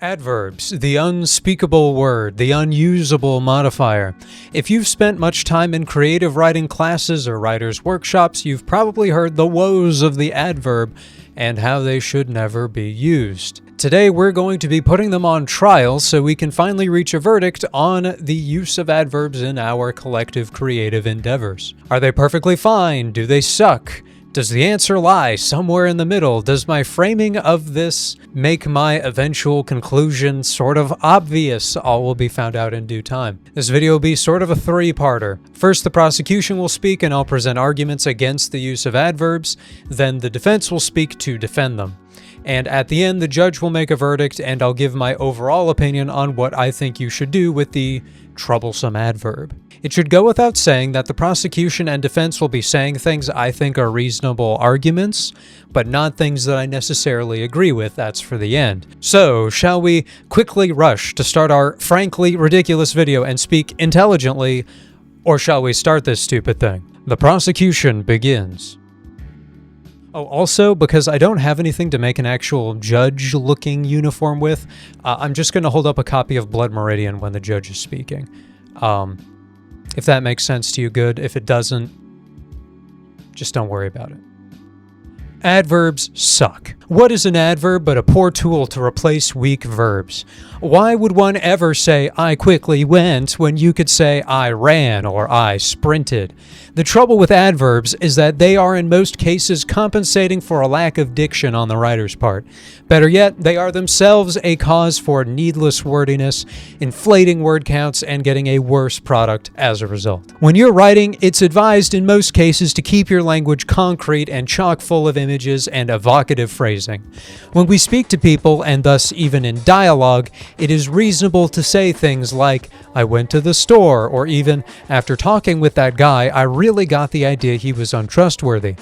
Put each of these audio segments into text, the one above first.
Adverbs, the unspeakable word, the unusable modifier. If you've spent much time in creative writing classes or writers' workshops, you've probably heard the woes of the adverb and how they should never be used. Today we're going to be putting them on trial so we can finally reach a verdict on the use of adverbs in our collective creative endeavors. Are they perfectly fine? Do they suck? Does the answer lie somewhere in the middle? Does my framing of this make my eventual conclusion sort of obvious? All will be found out in due time. This video will be sort of a three-parter. First, the prosecution will speak and I'll present arguments against the use of adverbs. Then the defense will speak to defend them. And at the end, the judge will make a verdict and I'll give my overall opinion on what I think you should do with the troublesome adverb. It should go without saying that the prosecution and defense will be saying things I think are reasonable arguments, but not things that I necessarily agree with. That's for the end. So, shall we quickly rush to start our frankly ridiculous video and speak intelligently, or shall we start this stupid thing? The prosecution begins. Oh, also, because I don't have anything to make an actual judge-looking uniform with, I'm just going to hold up a copy of Blood Meridian when the judge is speaking. If that makes sense to you, good. If it doesn't, just don't worry about it. Adverbs suck. What is an adverb but a poor tool to replace weak verbs? Why would one ever say, I quickly went, when you could say, I ran or I sprinted? The trouble with adverbs is that they are in most cases compensating for a lack of diction on the writer's part. Better yet, they are themselves a cause for needless wordiness, inflating word counts, and getting a worse product as a result. When you're writing, it's advised in most cases to keep your language concrete and chock full of images and evocative phrasing. When we speak to people, and thus even in dialogue, it is reasonable to say things like, I went to the store, or even, after talking with that guy, I really got the idea he was untrustworthy.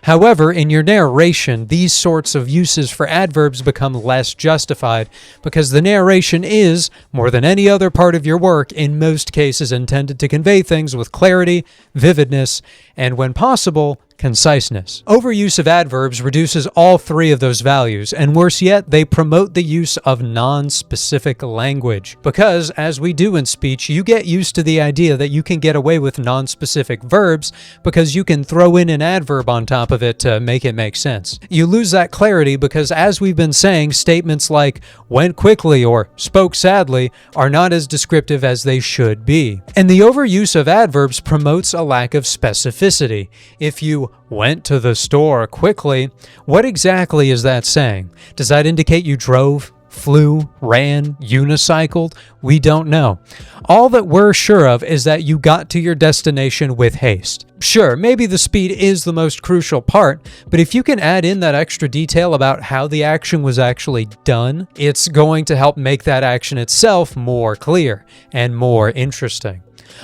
However, in your narration, these sorts of uses for adverbs become less justified because the narration is, more than any other part of your work, in most cases intended to convey things with clarity, vividness, and when possible, conciseness. Overuse of adverbs reduces all three of those values, and worse yet, they promote the use of non-specific language. Because, as we do in speech, you get used to the idea that you can get away with non-specific verbs because you can throw in an adverb on top of it to make it make sense. You lose that clarity because, as we've been saying, statements like went quickly or spoke sadly are not as descriptive as they should be. And the overuse of adverbs promotes a lack of specificity. If you went to the store quickly, what exactly is that saying? Does that indicate you drove, flew, ran, unicycled? We don't know. All that we're sure of is that you got to your destination with haste. Sure, maybe the speed is the most crucial part, but if you can add in that extra detail about how the action was actually done, it's going to help make that action itself more clear and more interesting.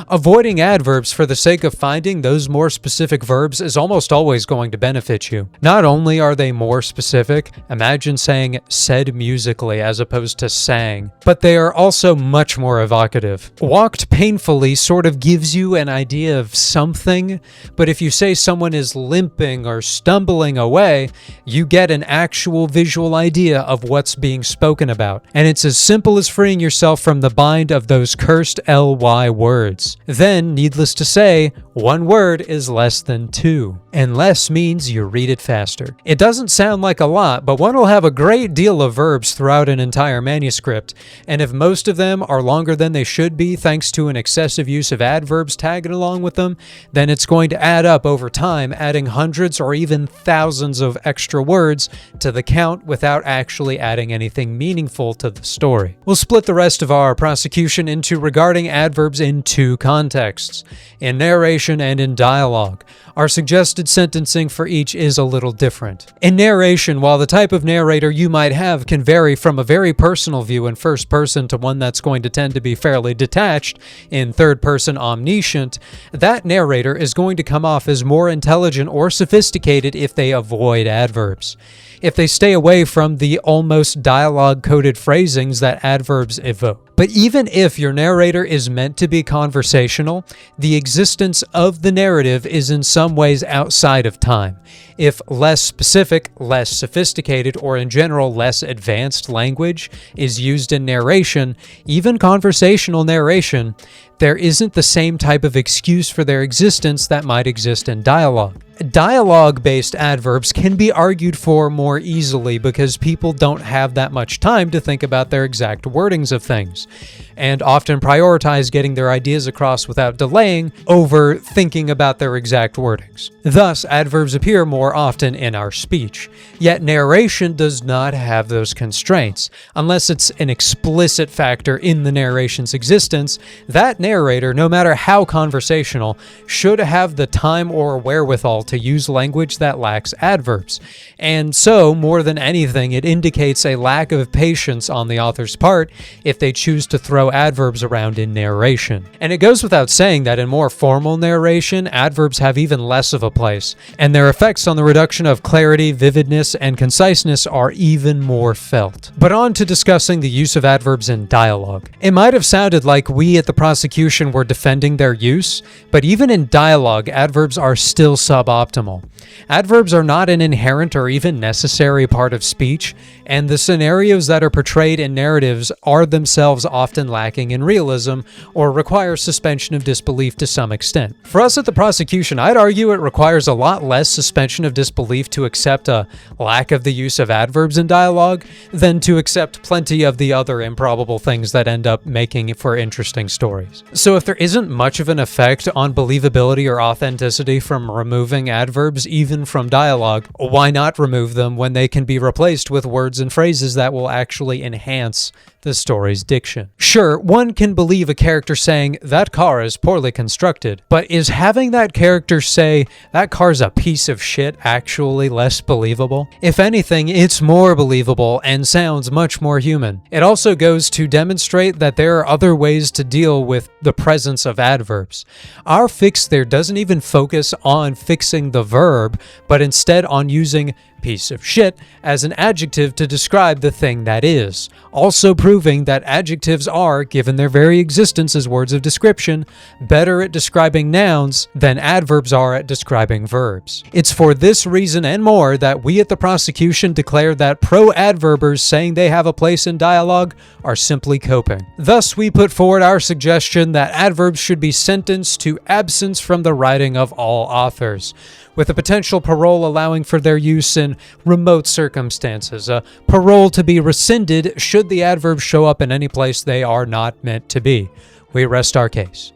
Avoiding adverbs for the sake of finding those more specific verbs is almost always going to benefit you. Not only are they more specific, imagine saying said musically as opposed to sang, but they are also much more evocative. Walked painfully sort of gives you an idea of something, but if you say someone is limping or stumbling away, you get an actual visual idea of what's being spoken about. And it's as simple as freeing yourself from the bind of those cursed ly words. Then, needless to say, one word is less than two. And less means you read it faster. It doesn't sound like a lot, but one will have a great deal of verbs throughout an entire manuscript. And if most of them are longer than they should be thanks to an excessive use of adverbs tagging along with them, then it's going to add up over time, adding hundreds or even thousands of extra words to the count without actually adding anything meaningful to the story. We'll split the rest of our prosecution into regarding adverbs in two contexts, in narration and in dialogue. Our suggested sentencing for each is a little different. In narration, while the type of narrator you might have can vary from a very personal view in first person to one that's going to tend to be fairly detached in third person omniscient, that narrator is going to come off as more intelligent or sophisticated if they avoid adverbs. If they stay away from the almost dialogue-coded phrasings that adverbs evoke. But even if your narrator is meant to be conversational, the existence of the narrative is in some ways outside of time. If less specific, less sophisticated, or in general less advanced language is used in narration, even conversational narration, there isn't the same type of excuse for their existence that might exist in dialogue. Dialogue-based adverbs can be argued for more easily because people don't have that much time to think about their exact wordings of things, and often prioritize getting their ideas across without delaying over thinking about their exact wordings. Thus, adverbs appear more often in our speech. Yet narration does not have those constraints. Unless it's an explicit factor in the narration's existence, that narrator, no matter how conversational, should have the time or wherewithal to use language that lacks adverbs. And so, more than anything, it indicates a lack of patience on the author's part if they choose to throw adverbs around in narration. And it goes without saying that in more formal narration, adverbs have even less of a place, and their effects on the reduction of clarity, vividness, and conciseness are even more felt. But on to discussing the use of adverbs in dialogue. It might have sounded like we at the prosecution were defending their use, but even in dialogue, adverbs are still suboptimal. Adverbs are not an inherent or even necessary part of speech, and the scenarios that are portrayed in narratives are themselves often lacking in realism or require suspension of disbelief to some extent. For us at the prosecution, I'd argue it requires a lot less suspension of disbelief to accept a lack of the use of adverbs in dialogue than to accept plenty of the other improbable things that end up making for interesting stories. So if there isn't much of an effect on believability or authenticity from removing adverbs even from dialogue, why not remove them when they can be replaced with words and phrases that will actually enhance the story's diction? Sure, one can believe a character saying, "That car is poorly constructed," but is having that character say, "That car's a piece of shit," actually less believable? If anything, it's more believable and sounds much more human. It also goes to demonstrate that there are other ways to deal with the presence of adverbs. Our fix there doesn't even focus on fixing the verb, but instead on using "piece of shit" as an adjective to describe the thing that is, also proving that adjectives are, given their very existence as words of description, better at describing nouns than adverbs are at describing verbs. It's for this reason and more that we at the prosecution declare that pro-adverbers saying they have a place in dialogue are simply coping. Thus, we put forward our suggestion that adverbs should be sentenced to absence from the writing of all authors, with a potential parole allowing for their use in remote circumstances, a parole to be rescinded should the adverbs show up in any place they are not meant to be. We rest our case.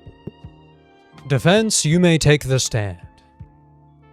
Defense, you may take the stand.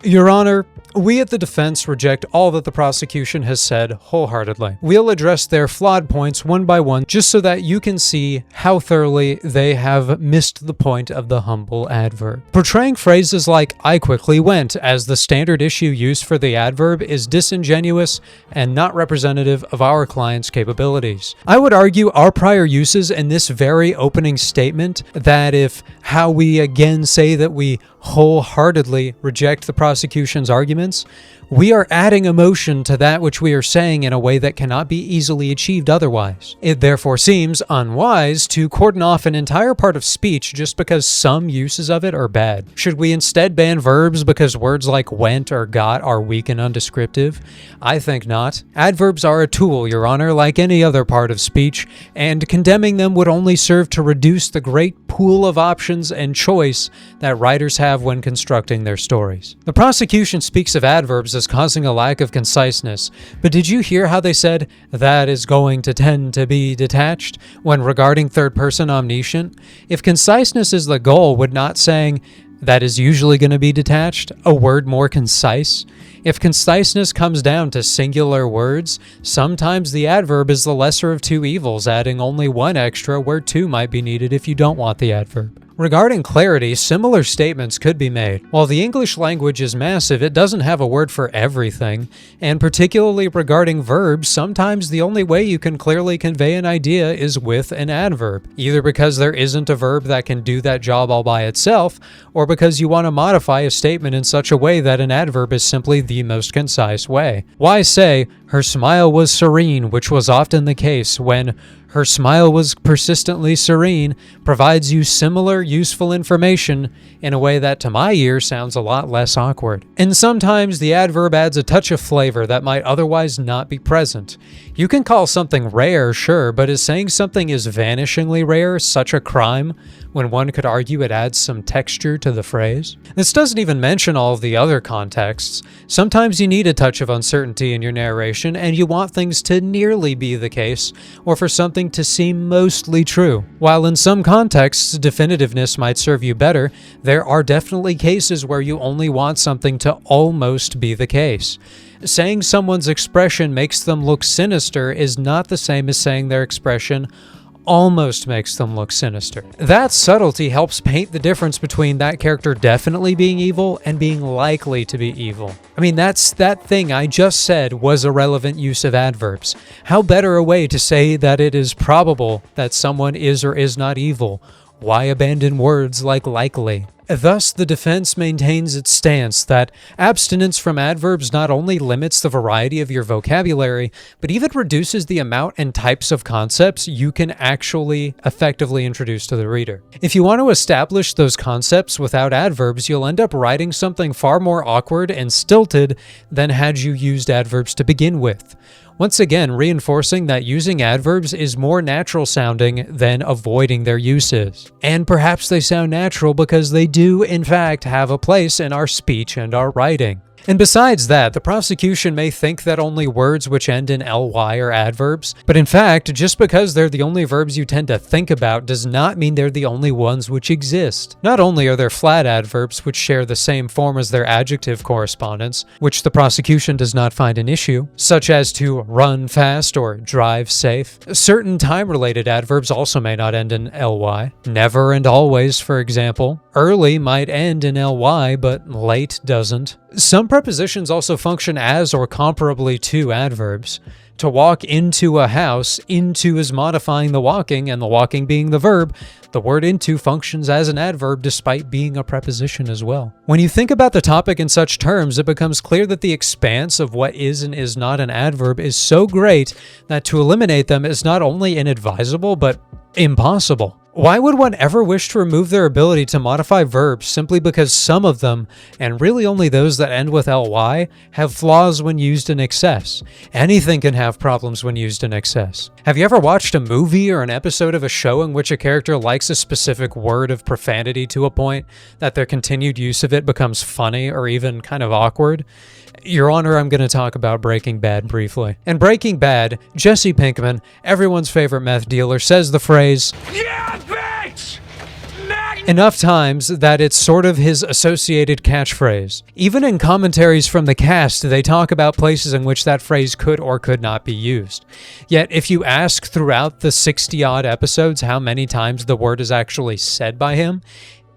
Your Honor, we at the defense reject all that the prosecution has said wholeheartedly. We'll address their flawed points one by one just so that you can see how thoroughly they have missed the point of the humble adverb. Portraying phrases like "I quickly went" as the standard issue use for the adverb is disingenuous and not representative of our client's capabilities. I would argue our prior uses in this very opening statement, that if how we again say that we wholeheartedly reject the prosecution's arguments, we are adding emotion to that which we are saying in a way that cannot be easily achieved otherwise. It therefore seems unwise to cordon off an entire part of speech just because some uses of it are bad. Should we instead ban verbs because words like went or got are weak and undescriptive? I think not. Adverbs are a tool, Your Honor, like any other part of speech, and condemning them would only serve to reduce the great pool of options and choice that writers have when constructing their stories. The prosecution speaks of adverbs as causing a lack of conciseness, but did you hear how they said "that is going to tend to be detached" when regarding third-person omniscient? If conciseness is the goal, would not saying "that is usually going to be detached" a word more concise? If conciseness comes down to singular words, sometimes the adverb is the lesser of two evils, adding only one extra where two might be needed if you don't want the adverb. Regarding clarity, similar statements could be made. While the English language is massive, it doesn't have a word for everything, and particularly regarding verbs, sometimes the only way you can clearly convey an idea is with an adverb, either because there isn't a verb that can do that job all by itself, or because you want to modify a statement in such a way that an adverb is simply the most concise way. Why say, Her smile was serene, which was often the case when her smile was persistently serene, provides you similar useful information in a way that to my ear sounds a lot less awkward. And sometimes the adverb adds a touch of flavor that might otherwise not be present. You can call something rare, sure, but is saying something is vanishingly rare such a crime when one could argue it adds some texture to the phrase? This doesn't even mention all of the other contexts. Sometimes you need a touch of uncertainty in your narration, and you want things to nearly be the case, or for something to seem mostly true. While in some contexts, definitiveness might serve you better, there are definitely cases where you only want something to almost be the case. Saying someone's expression makes them look sinister is not the same as saying their expression almost makes them look sinister. That subtlety helps paint the difference between that character definitely being evil and being likely to be evil. I mean, that thing I just said was a relevant use of adverbs. How better a way to say that it is probable that someone is or is not evil? Why abandon words like likely? Thus, the defense maintains its stance that abstinence from adverbs not only limits the variety of your vocabulary, but even reduces the amount and types of concepts you can actually effectively introduce to the reader. If you want to establish those concepts without adverbs, you'll end up writing something far more awkward and stilted than had you used adverbs to begin with. Once again, reinforcing that using adverbs is more natural sounding than avoiding their uses. And perhaps they sound natural because they do, in fact, have a place in our speech and our writing. And besides that, the prosecution may think that only words which end in ly are adverbs, but in fact, just because they're the only verbs you tend to think about does not mean they're the only ones which exist. Not only are there flat adverbs which share the same form as their adjective correspondence, which the prosecution does not find an issue, such as to run fast or drive safe. Certain time-related adverbs also may not end in ly. Never and always, for example. Early might end in ly, but late doesn't. Some prepositions also function as or comparably to adverbs. To walk into a house, into is modifying the walking, and the walking being the verb. The word into functions as an adverb despite being a preposition as well. When you think about the topic in such terms, it becomes clear that the expanse of what is and is not an adverb is so great that to eliminate them is not only inadvisable, but impossible. Why would one ever wish to remove their ability to modify verbs simply because some of them, and really only those that end with ly, have flaws when used in excess? Anything can have problems when used in excess. Have you ever watched a movie or an episode of a show in which a character likes a specific word of profanity to a point that their continued use of it becomes funny or even kind of awkward? Your Honor, I'm going to talk about Breaking Bad briefly. In Breaking Bad, Jesse Pinkman, everyone's favorite meth dealer, says the phrase, "Yeah, bitch!" enough times that it's sort of his associated catchphrase. Even in commentaries from the cast, they talk about places in which that phrase could or could not be used. Yet, if you ask throughout the 60-odd episodes how many times the word is actually said by him,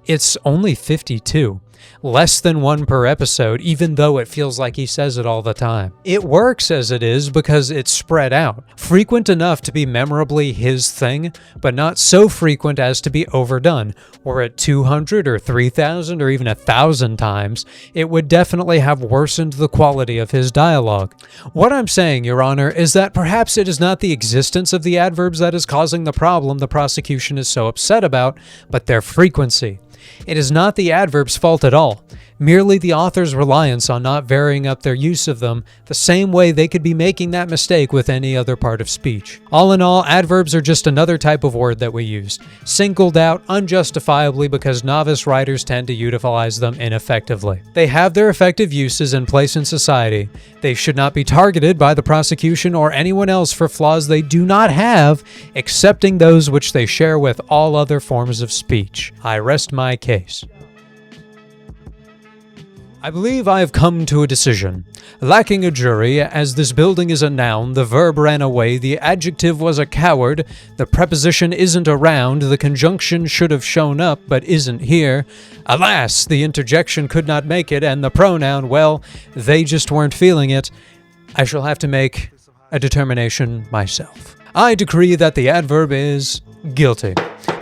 it's only 52. Less than one per episode, even though it feels like he says it all the time. It works as it is because it's spread out, frequent enough to be memorably his thing, but not so frequent as to be overdone. Were it 200 or 3,000 or even 1,000 times, it would definitely have worsened the quality of his dialogue. What I'm saying, Your Honor, is that perhaps it is not the existence of the adverbs that is causing the problem the prosecution is so upset about, but their frequency. It is not the adverb's fault at all, merely the author's reliance on not varying up their use of them the same way they could be making that mistake with any other part of speech. All in all, adverbs are just another type of word that we use, singled out unjustifiably because novice writers tend to utilize them ineffectively. They have their effective uses and place in society. They should not be targeted by the prosecution or anyone else for flaws they do not have, excepting those which they share with all other forms of speech. I rest my case. I believe I have come to a decision. Lacking a jury, as this building is a noun, the verb ran away, the adjective was a coward, the preposition isn't around, the conjunction should have shown up but isn't here. Alas, the interjection could not make it, and the pronoun, well, they just weren't feeling it. I shall have to make a determination myself. I decree that the adverb is guilty.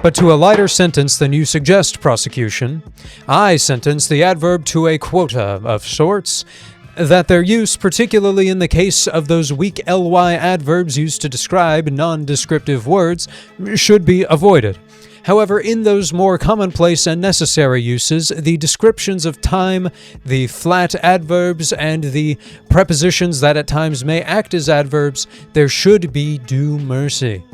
But to a lighter sentence than you suggest, prosecution, I sentence the adverb to a quota of sorts. that their use, particularly in the case of those weak ly adverbs used to describe non-descriptive words, should be avoided. However, in those more commonplace and necessary uses, the descriptions of time, the flat adverbs, and the prepositions that at times may act as adverbs, there should be due mercy.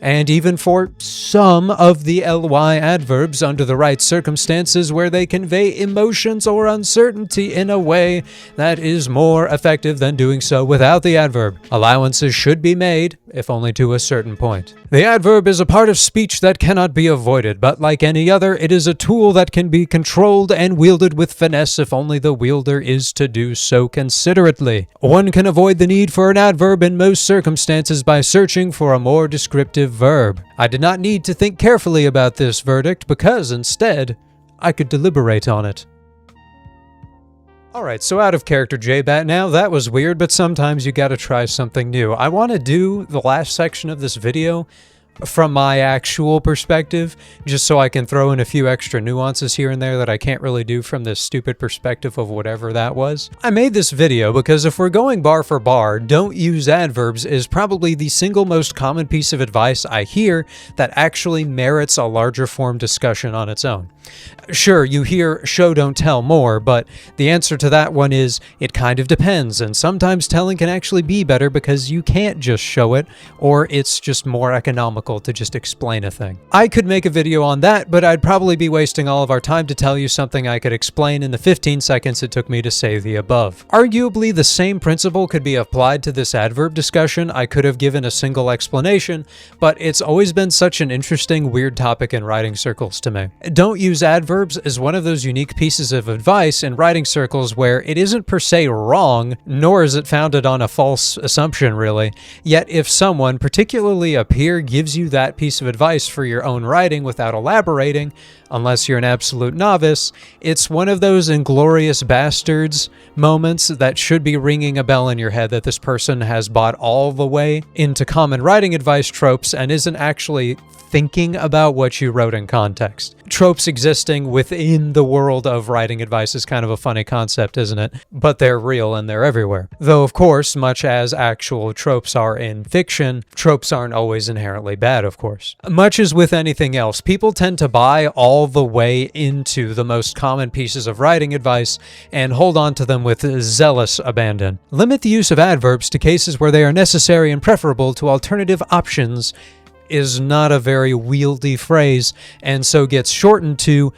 And even for some of the ly adverbs under the right circumstances where they convey emotions or uncertainty in a way that is more effective than doing so without the adverb, allowances should be made, if only to a certain point. The adverb is a part of speech that cannot be avoided, but like any other, it is a tool that can be controlled and wielded with finesse if only the wielder is to do so considerately. One can avoid the need for an adverb in most circumstances by searching for a more descriptive verb. I did not need to think carefully about this verdict because instead, I could deliberate on it. Alright, so out of character JBat now. That was weird, but sometimes you gotta try something new. I want to do the last section of this video from my actual perspective, just so I can throw in a few extra nuances here and there that I can't really do from this stupid perspective of whatever that was. I made this video because if we're going bar for bar, don't use adverbs is probably the single most common piece of advice I hear that actually merits a larger form discussion on its own. Sure, you hear show don't tell more, but the answer to that one is it kind of depends, and sometimes telling can actually be better because you can't just show it, or it's just more economical to just explain a thing. I could make a video on that, but I'd probably be wasting all of our time to tell you something I could explain in the 15 seconds it took me to say the above. Arguably, the same principle could be applied to this adverb discussion. I could have given a single explanation, but it's always been such an interesting, weird topic in writing circles to me. Don't use adverbs is one of those unique pieces of advice in writing circles where it isn't per se wrong, nor is it founded on a false assumption really. Yet if someone, particularly a peer, gives you that piece of advice for your own writing without elaborating, unless you're an absolute novice, it's one of those inglorious bastards moments that should be ringing a bell in your head that this person has bought all the way into common writing advice tropes and isn't actually thinking about what you wrote in context. Tropes existing within the world of writing advice is kind of a funny concept, isn't it? But they're real and they're everywhere. Though, of course, much as actual tropes are in fiction, tropes aren't always inherently bad, of course. Much as with anything else, people tend to buy all the way into the most common pieces of writing advice and hold on to them with zealous abandon. Limit the use of adverbs to cases where they are necessary and preferable to alternative options is not a very wieldy phrase, and so gets shortened to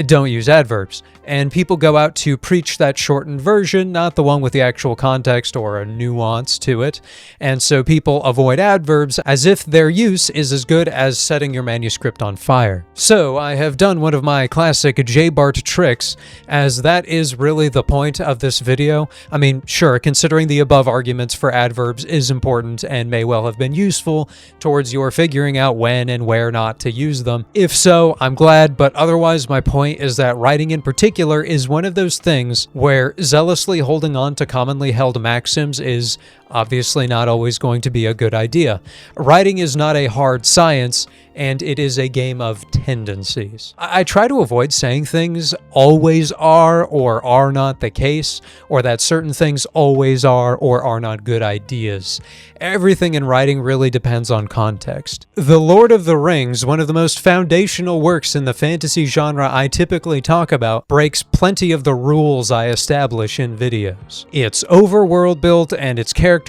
don't use adverbs. And people go out to preach that shortened version, not the one with the actual context or a nuance to it. And so people avoid adverbs as if their use is as good as setting your manuscript on fire. So I have done one of my classic JBart tricks, as that is really the point of this video. I mean, sure, considering the above arguments for adverbs is important and may well have been useful towards your figuring out when and where not to use them. If so, I'm glad, but otherwise my point is that writing in particular is one of those things where zealously holding on to commonly held maxims is obviously not always going to be a good idea. Writing is not a hard science, and it is a game of tendencies. I try to avoid saying things always are or are not the case, or that certain things always are or are not good ideas. Everything in writing really depends on context. The Lord of the Rings, one of the most foundational works in the fantasy genre I typically talk about, breaks plenty of the rules I establish in videos. It's overworld built and its characters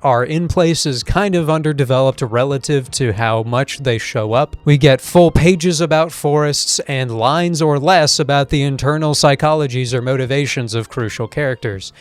are in places kind of underdeveloped relative to how much they show up. We get full pages about forests and lines or less about the internal psychologies or motivations of crucial characters.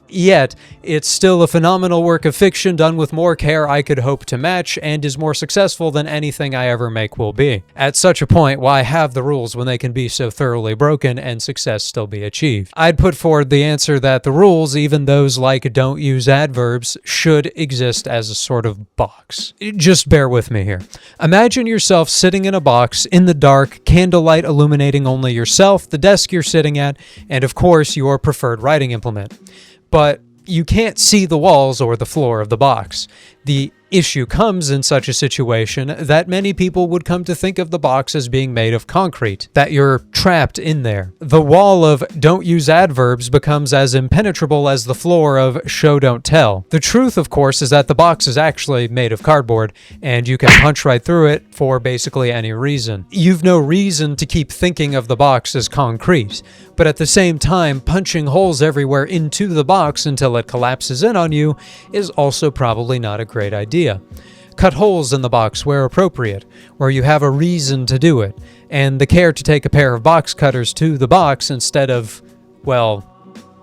Yet, it's still a phenomenal work of fiction done with more care I could hope to match, and is more successful than anything I ever make will be. At such a point, why have the rules when they can be so thoroughly broken and success still be achieved? I'd put forward the answer that the rules, even those like don't use adverbs, should exist as a sort of box. Just bear with me here. Imagine yourself sitting in a box in the dark, candlelight illuminating only yourself, the desk you're sitting at, and of course your preferred writing implement. But you can't see the walls or the floor of the box. The issue comes in such a situation that many people would come to think of the box as being made of concrete, that you're trapped in there. The wall of don't use adverbs becomes as impenetrable as the floor of show don't tell. The truth, of course, is that the box is actually made of cardboard, and you can punch right through it for basically any reason. You've no reason to keep thinking of the box as concrete, but at the same time, punching holes everywhere into the box until it collapses in on you is also probably not a great idea. Cut holes in the box where appropriate, where you have a reason to do it, and the care to take a pair of box cutters to the box instead of, well,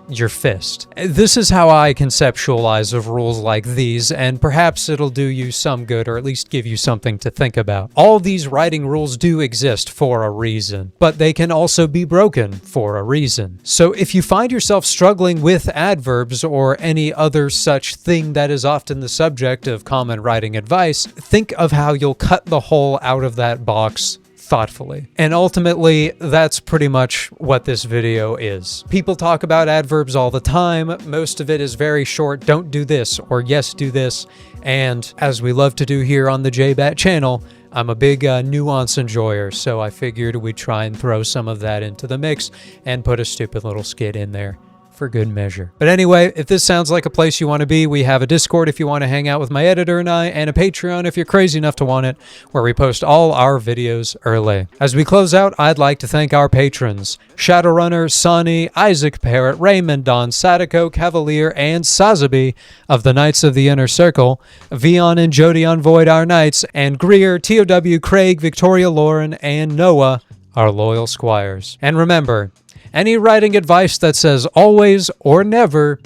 your fist. This is how I conceptualize of rules like these, and perhaps it'll do you some good, or at least give you something to think about. All these writing rules do exist for a reason, but they can also be broken for a reason. So if you find yourself struggling with adverbs or any other such thing that is often the subject of common writing advice, think of how you'll cut the hole out of that box thoughtfully. And ultimately, that's pretty much what this video is. People talk about adverbs all the time. Most of it is very short, don't do this, or yes, do this. And as we love to do here on the JBat channel, I'm a big nuance enjoyer, so I figured we'd try and throw some of that into the mix and put a stupid little skit in there for good measure. But anyway, if this sounds like a place you want to be, we have a Discord if you want to hang out with my editor and I, and a Patreon if you're crazy enough to want it, where we post all our videos early. As we close out, I'd like to thank our patrons: Shadowrunner, Sonny, Isaac Parrott, Raymond, Don, Sadako, Cavalier, and Sazabi of the Knights of the Inner Circle, Vion and Jody on Void, our Knights, and Greer, TOW, Craig, Victoria Lauren, and Noah, our loyal squires. And remember, any writing advice that says always or never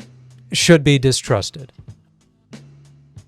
should be distrusted.